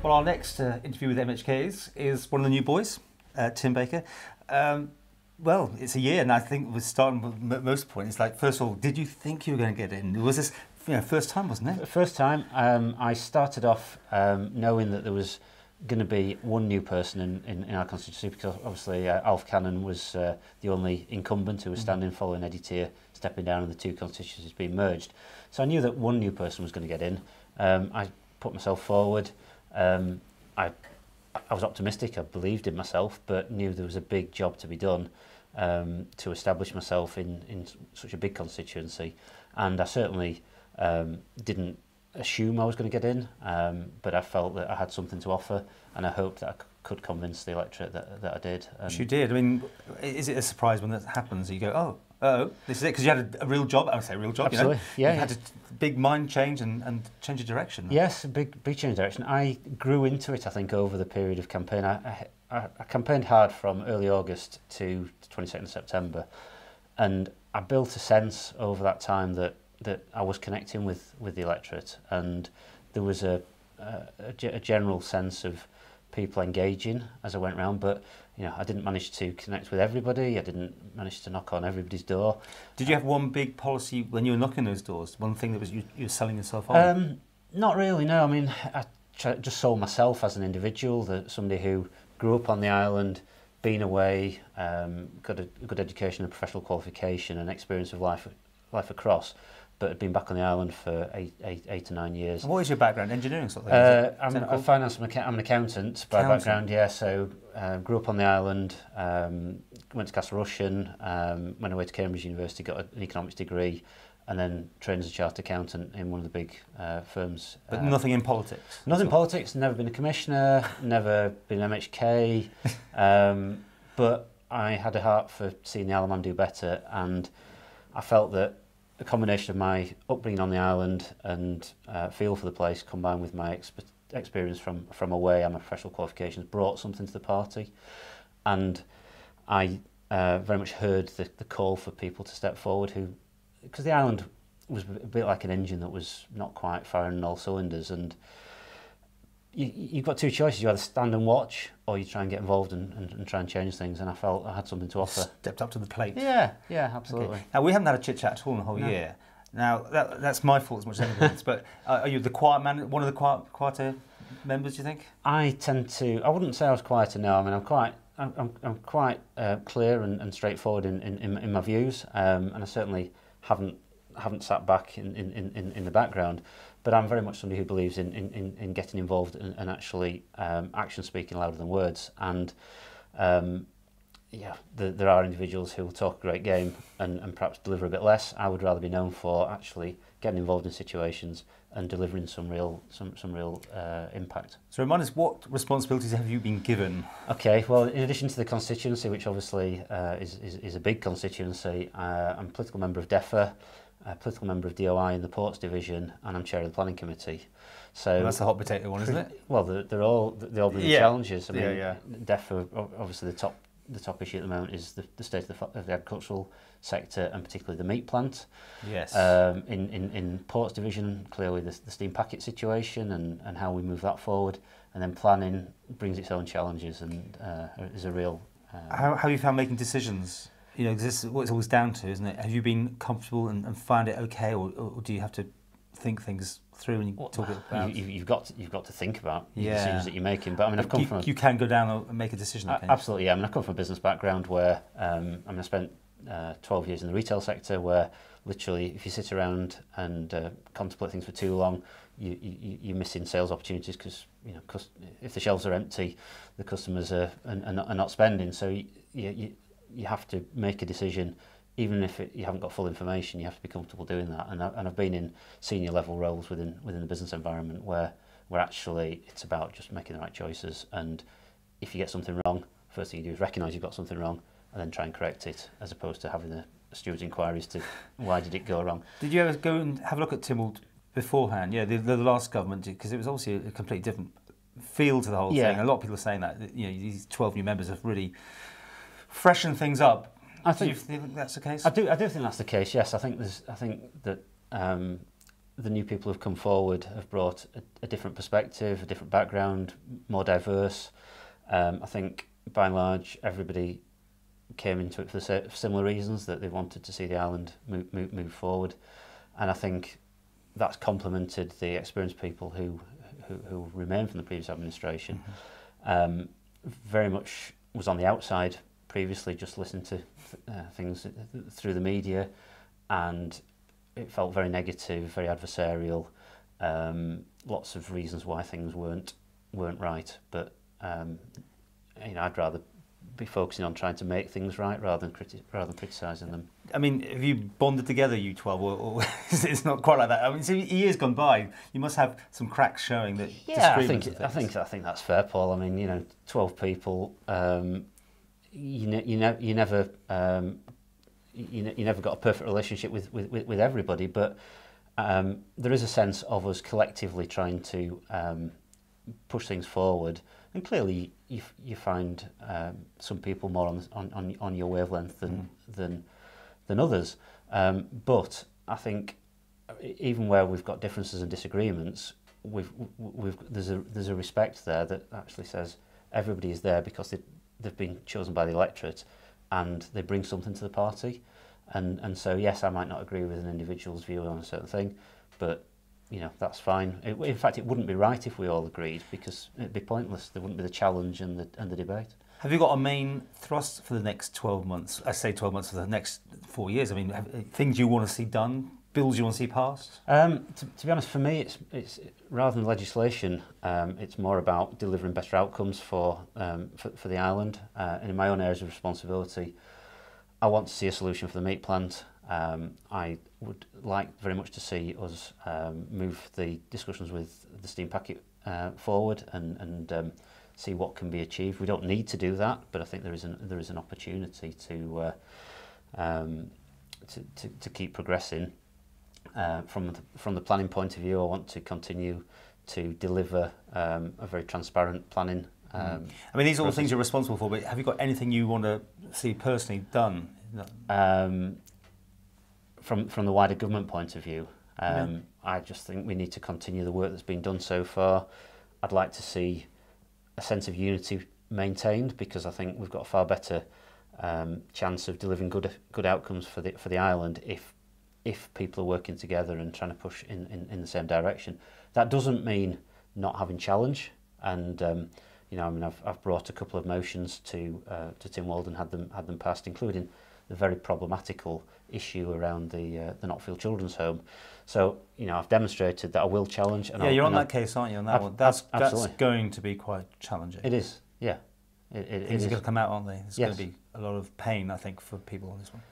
Well, our next interview with MHKs is one of the new boys, Tim Baker. Well, it's a year, and I think we're starting with most points. Like, first of all, did you think you were going to get in? Was this first time, wasn't it? First time. I started off knowing that there was going to be one new person in our constituency, because obviously Alf Cannon was the only incumbent who was standing following Eddie Tier stepping down and the two constituencies being merged. So I knew that one new person was going to get in. I put myself forward. I was optimistic, I believed in myself, but knew there was a big job to be done to establish myself in such a big constituency. And I certainly didn't assume I was going to get in, but I felt that I had something to offer, and I hoped that I could convince the electorate that I did. Which you did. I mean, is it a surprise when that happens? You go, oh, this is it, because you had a real job. I would say a real job. Absolutely, you know? yeah. You had a big mind change and change of direction. Yes, a big change of direction. I grew into it, I think, over the period of campaign. I campaigned hard from early August to 22nd of September, and I built a sense over that time that I was connecting with the electorate, and there was a general sense of people engaging as I went round, but I didn't manage to connect with everybody. I didn't manage to knock on everybody's door. Did you have one big policy when you were knocking those doors? One thing that was you were selling yourself on? Not really, no. I mean, I just sold myself as an individual, that somebody who grew up on the island, been away, got a good education and professional qualification and experience of life across, but had been back on the island for eight to 9 years. And what is your background? Engineering sort of thing? I'm a finance. I'm an accountant by background. Yeah, so grew up on the island. Went to Castle Rushen. Went away to Cambridge University. Got an economics degree, and then trained as a chartered accountant in one of the big firms. But nothing in politics. Nothing in politics. Never been a commissioner. Never been an MHK. But I had a heart for seeing the Isle of Man do better, and I felt that a combination of my upbringing on the island and feel for the place, combined with my experience from away and my professional qualifications, brought something to the party. And I very much heard the call for people to step forward, because the island was a bit like an engine that was not quite firing on all cylinders, and you've got two choices. You either stand and watch, or you try and get involved and try and change things, and I felt I had something to offer. Stepped up to the plate. Yeah, absolutely. Okay. Now, we haven't had a chit-chat at all in the whole year. Now, that's my fault as much as anybody's, but are you the quiet man, one of the quieter members, do you think? I wouldn't say I was quieter, no. I mean, I'm quite clear and straightforward in my views, and I certainly haven't sat back in the background. But I'm very much somebody who believes in getting involved and actually action speaking louder than words. And there are individuals who will talk a great game and perhaps deliver a bit less. I would rather be known for actually getting involved in situations and delivering some real impact. So remind us, what responsibilities have you been given? Okay, well, in addition to the constituency, which obviously is a big constituency, I'm a political member of DEFA, a political member of DOI in the Ports Division, and I'm chair of the Planning Committee. So well, that's the hot potato one, isn't it? Well, they all bring the challenges. I mean, DEFA, obviously the top issue at the moment is the state of the agricultural sector, and particularly the meat plant. Yes. In Ports Division, clearly the steam packet situation and how we move that forward, and then planning brings its own challenges and is a real. How have you found making decisions? This is what it's always down to, isn't it? Have you been comfortable and find it okay, or do you have to think things through when you talk about? You've got to think about the decisions that you're making. But I mean, I've come from. You can go down and make a decision. Absolutely, yeah. I mean, I've come from a business background where I spent 12 years in the retail sector, where literally, if you sit around and contemplate things for too long, you're missing sales opportunities, because if the shelves are empty, the customers are not spending. So you have to make a decision, even if you haven't got full information. You have to be comfortable doing that. And I've been in senior level roles within the business environment where actually it's about just making the right choices. And if you get something wrong, first thing you do is recognise you've got something wrong, and then try and correct it, as opposed to having the steward's inquiries to why did it go wrong. Did you ever go and have a look at Tynwald beforehand? Yeah, the last government, because it was obviously a completely different feel to the whole thing. A lot of people are saying that these 12 new members have really freshen things up. Do you think that's the case? I do think that's the case. Yes, I think that the new people who've come forward have brought a different perspective, a different background, more diverse. I think by and large everybody came into it for similar reasons, that they wanted to see the island move forward, and I think that's complemented the experienced people who remain from the previous administration. Very much was on the outside previously, just listening to things through the media, and it felt very negative, very adversarial. Lots of reasons why things weren't right, but I'd rather be focusing on trying to make things right rather than criticising them. I mean, have you bonded together, you 12, or it's not quite like that? I mean, so years gone by, you must have some cracks showing that. Yeah, I think that's fair, Paul. I mean, 12 people. You never got a perfect relationship with everybody, but there is a sense of us collectively trying to push things forward. And clearly, you find some people more on your wavelength than others. But I think even where we've got differences and disagreements, there's a respect there that actually says everybody is there because they've been chosen by the electorate, and they bring something to the party. And so yes, I might not agree with an individual's view on a certain thing, but that's fine. In fact, it wouldn't be right if we all agreed, because it'd be pointless. There wouldn't be the challenge and the debate. Have you got a main thrust for the next 12 months? I say 12 months, for the next 4 years. I mean, things you want to see done, bills you want to see passed? To be honest, for me, it's rather than legislation, it's more about delivering better outcomes for the island. And in my own areas of responsibility, I want to see a solution for the meat plant. I would like very much to see us move the discussions with the steam packet forward and see what can be achieved. We don't need to do that, but I think there is an opportunity to keep progressing. From the planning point of view, I want to continue to deliver a very transparent planning. I mean, these are all things you're responsible for, but have you got anything you want to see personally done? From the wider government point of view, I just think we need to continue the work that's been done so far. I'd like to see a sense of unity maintained, because I think we've got a far better chance of delivering good outcomes for the island if people are working together and trying to push in the same direction. That doesn't mean not having challenge, and I've brought a couple of motions to Tim Walden, had them passed, including the very problematical issue around the Notfield Children's Home. So I've demonstrated that I will challenge. And you're on that case, aren't you? On that one, that's going to be quite challenging. It is, yeah. Things are going to come out, aren't they? There's going to be a lot of pain, I think, for people on this one.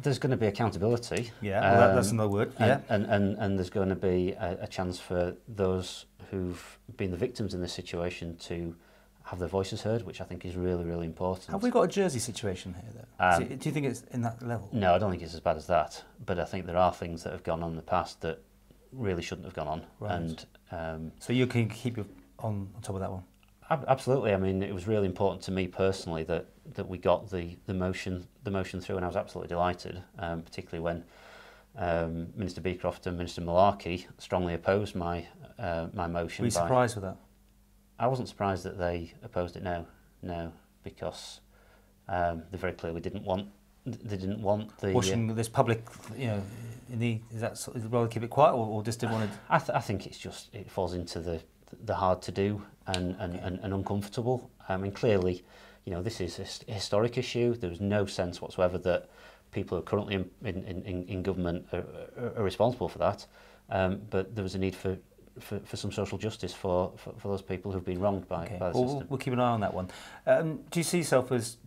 There's going to be accountability. Yeah, well, that's another word. Yeah, and there's going to be a chance for those who've been the victims in this situation to have their voices heard, which I think is really, really important. Have we got a Jersey situation here, though? Do you think it's in that level? No, I don't think it's as bad as that. But I think there are things that have gone on in the past that really shouldn't have gone on. Right. And so you can keep on top of that one? Absolutely. I mean, it was really important to me personally that we got the motion through, and I was absolutely delighted, particularly when Minister Beecroft and Minister Malarkey strongly opposed my motion. Were you surprised with that? I wasn't surprised that they opposed it. No, because they very clearly didn't want the washing this public. Is that rather keep it quiet, or just didn't want to? I think it falls into the hard to do and uncomfortable. I mean, clearly, this is a historic issue. There was no sense whatsoever that people who are currently in government are responsible for that. But there was a need for some social justice for those people who've been wronged by the system. We'll keep an eye on that one. Do you see yourself as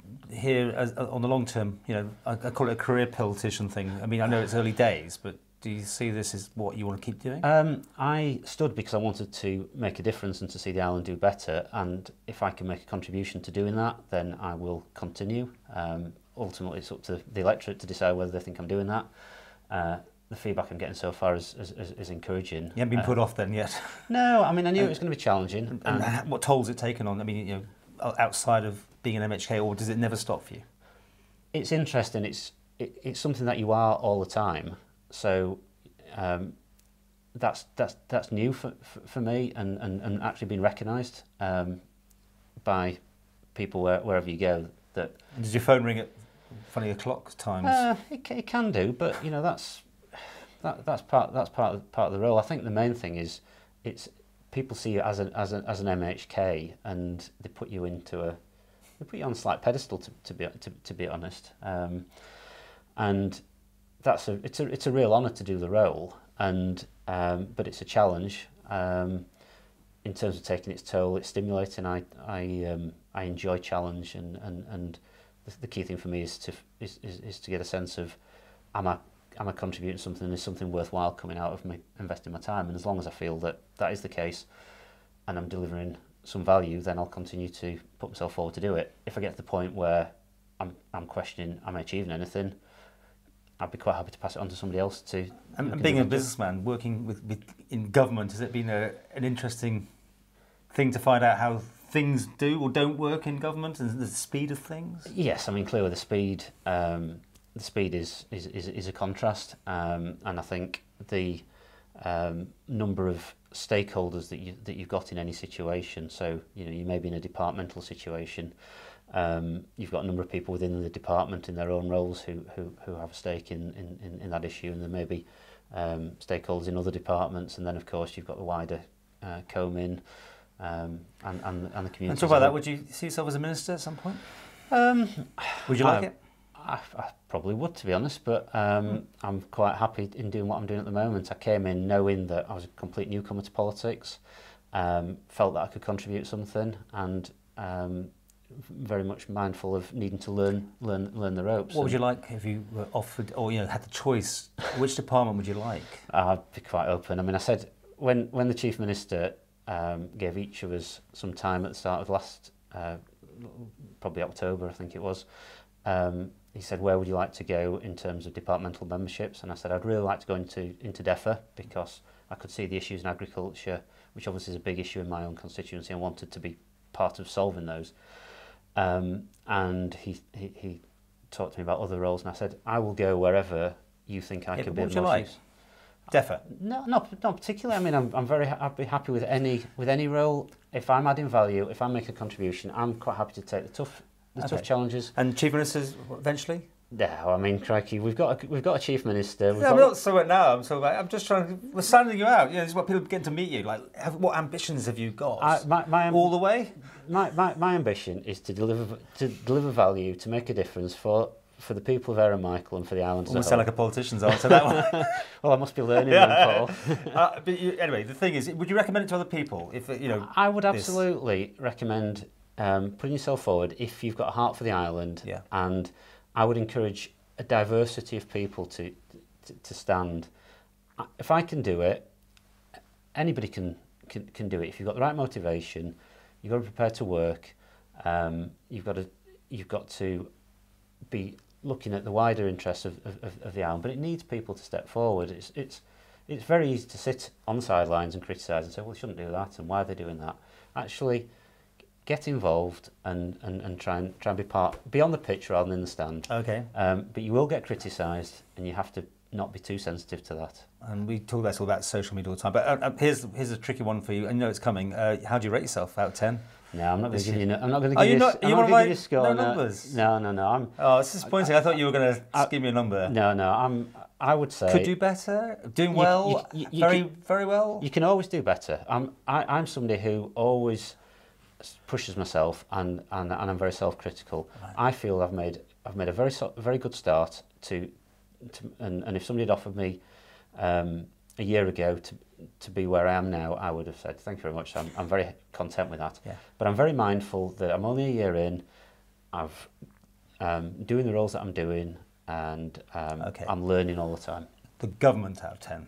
on the long term? I call it a career politician thing. I mean, I know it's early days, but do you see this as what you want to keep doing? I stood because I wanted to make a difference and to see the island do better, and if I can make a contribution to doing that, then I will continue. Ultimately, it's up to the electorate to decide whether they think I'm doing that. The feedback I'm getting so far is encouraging. You haven't been put off then yet? No, I mean, I knew it was going to be challenging. And what toll has it taken on? I mean, outside of being an MHK, or does it never stop for you? It's interesting. It's something that you are all the time. So that's new for me, and actually being recognised by people wherever you go. That And did your phone ring at funny o'clock times? It can do, but you know that's part of the role. I think the main thing is it's people see you as an MHK, and they put you on a slight pedestal to be honest. And it's a real honour to do the role, and but it's a challenge in terms of taking its toll. It's stimulating. I enjoy challenge, and the key thing for me is to get a sense of am I contributing something? Is something worthwhile coming out of me investing my time? And as long as I feel that is the case, and I'm delivering some value, then I'll continue to put myself forward to do it. If I get to the point where I'm questioning, am I achieving anything? I'd be quite happy to pass it on to somebody else to. And being a businessman, working in government, has it been an interesting thing to find out how things do or don't work in government and the speed of things? Yes, I mean clearly the speed is a contrast, and I think the number of stakeholders that you've got in any situation. So you may be in a departmental situation. You've got a number of people within the department in their own roles who have a stake in that issue, and there may be stakeholders in other departments, and then of course you've got the wider COMIN and the community. And talk about that. Would you see yourself as a minister at some point? Would you like it? I probably would, to be honest, but I'm quite happy in doing what I'm doing at the moment. I came in knowing that I was a complete newcomer to politics, felt that I could contribute something, and very much mindful of needing to learn the ropes. What would you like if you were offered, or had the choice? Which department would you like? I'd be quite open. I mean, I said when the Chief Minister gave each of us some time at the start of last, probably October, I think it was. He said, where would you like to go in terms of departmental memberships? And I said, I'd really like to go into DEFRA, because I could see the issues in agriculture, which obviously is a big issue in my own constituency, and wanted to be part of solving those. And he talked to me about other roles, and I said, I will go wherever you think I could be of most use. DEFRA? No, not particularly. I mean, I'd be happy with any role. If I'm adding value, if I make a contribution, I'm quite happy to take the tough challenges. And Chief Ministers eventually? No, I mean, crikey, we've got a Chief Minister. I'm not so it now. I'm just trying to. We're sounding you out. This is what people get to meet you. Like, what ambitions have you got? All the way. My ambition is to deliver value, to make a difference for the people of Ayr and Michael and for the islands. Almost sound like a politician's answer that one. Well, I must be learning then, Paul. Anyway, the thing is, would you recommend it to other people? If I would absolutely recommend putting yourself forward if you've got a heart for the island. Yeah. And I would encourage a diversity of people to stand. If I can do it, anybody can do it. If you've got the right motivation, you've got to be prepared to work. You've got to be looking at the wider interests of the island. But it needs people to step forward. It's very easy to sit on the sidelines and criticise and say, well, they shouldn't do that, and why are they doing that? Actually, get involved and try and be on the pitch rather than in the stand. Okay. But you will get criticised, and you have to not be too sensitive to that. And we talk less about social media all the time. But here's a tricky one for you. I know it's coming. How do you rate yourself out of 10? No, I'm not going to give you. I'm not going to give you a score. No numbers. No. It's disappointing. I thought you were going to give me a number. No. I would say could do better. Doing well. Very well. You can always do better. I'm somebody who always pushes myself, and I'm very self-critical. Right. I feel I've made a very good start and if somebody had offered me a year ago to be where I am now, I would have said thank you very much. I'm very content with that. Yeah. But I'm very mindful that I'm only a year in. I've doing the roles that I'm doing, and I'm learning all the time. The government out of 10.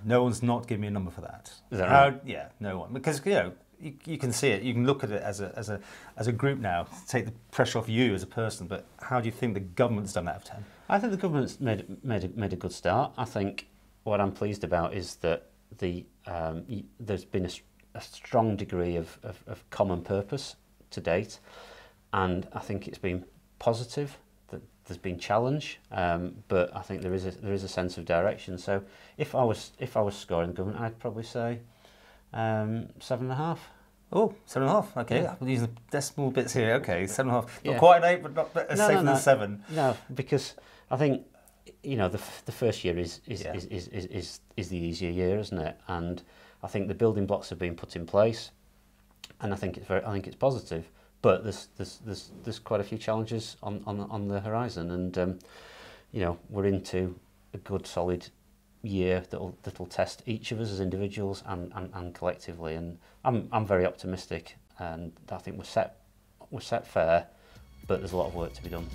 No one's not giving me a number for that. Is that right? Yeah, no one, because you can see it. You can look at it as a group now. Take the pressure off you as a person. But how do you think the government's done that out of 10? I think the government's made a good start. I think what I'm pleased about is that there's been a strong degree of common purpose to date, and I think it's been positive there's been challenge, but I think there is a sense of direction. So if I was scoring the government, I'd probably say 7.5. Oh, 7.5. Okay, Yeah. I'm using the decimal bits here. Okay, 7.5. Yeah. Not quite an 8, but not as safe than 7. No, because I think, you know, the first year is Yeah. the easier year, isn't it? And I think the building blocks have been put in place, and I think it's positive. But there's quite a few challenges on the horizon, and you know, we're into a good solid year that'll test each of us as individuals and collectively. And I'm very optimistic, and I think we're set fair, but there's a lot of work to be done.